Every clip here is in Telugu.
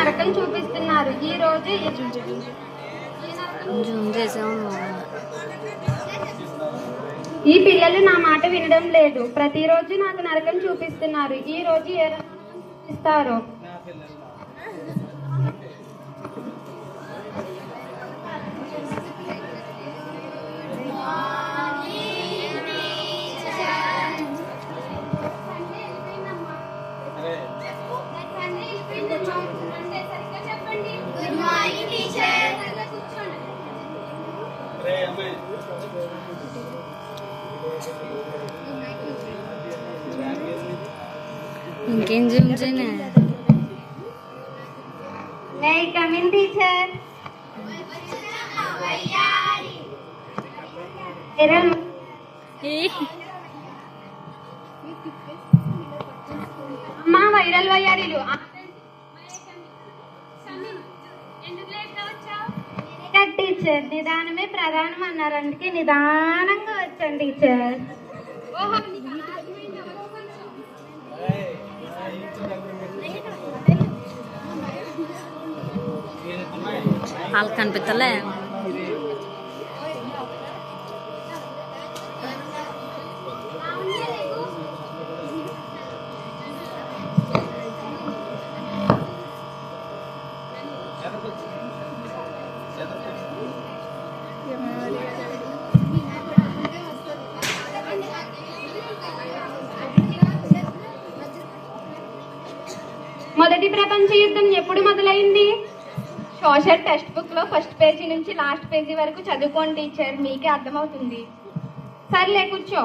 నరకం చూపిస్తున్నారు. ఈ రోజు ఈ పిల్లలు నా మాట వినడం లేదు. ప్రతిరోజు నాకు నరకం చూపిస్తున్నారు. ఈ రోజు ఏ నరకం చూపిస్తారో. ఇంకేం చూపించాను. May I come in teacher? అమ్మా వైరల్ వయ్యారీలు టీచర్. నిదానమే ప్రధానం అన్నారు, అందుకే నిదానంగా వచ్చాను టీచర్. వాళ్ళకి కనిపిస్తలే. మొదటి ప్రపంచ యుద్ధం ఎప్పుడు మొదలైంది? సోషల్ టెక్స్ట్ బుక్ లో ఫస్ట్ పేజీ నుంచి లాస్ట్ పేజీ వరకు చదువుకోండి టీచర్, మీకే అర్థమవుతుంది. సర్లే కూర్చో.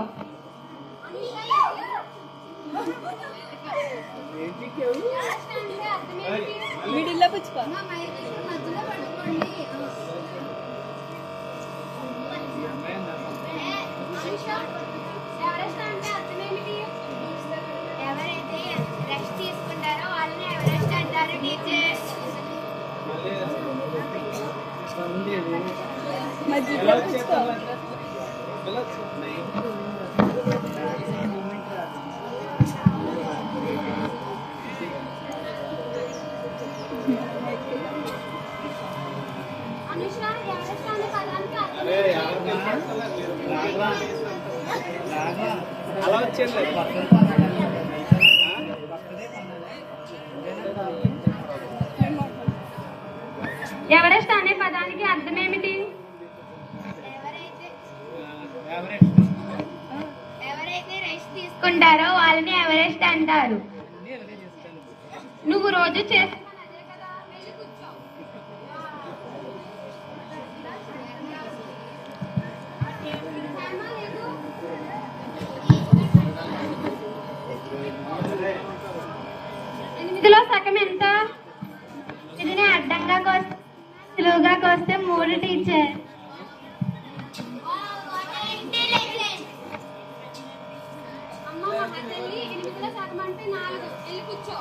ఎవరైతే రెస్ట్ తీసుకుంటారో వాళ్ళని ఎవరెస్ట్ అంటారు టీచర్. అలా వచ్చేది ఎవరెస్ట్ అనే పదానికి అర్థం ఏమిటి? ఎవరైతే రెస్ట్ తీసుకుంటారో వాళ్ళని ఎవరెస్ట్ అంటారు. నువ్వు రోజు చేస్తున్నా అదే కదా, వెళ్ళి కూర్చో. ఎనిమిదిలో సగం ఎంత? ఇదినే అడ్డంగా కోస్తే సులువుగా కోస్తే 3 టీచర్. ఎనిమిదిలో సగం అంటే 4. వెళ్ళి కూర్చో.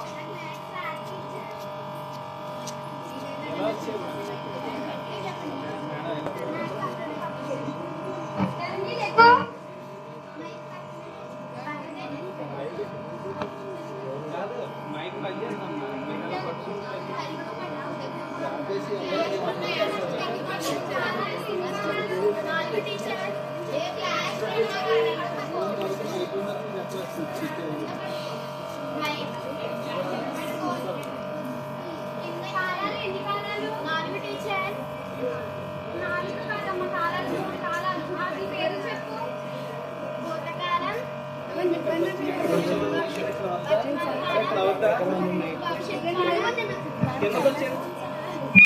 కిందకు వచ్చేది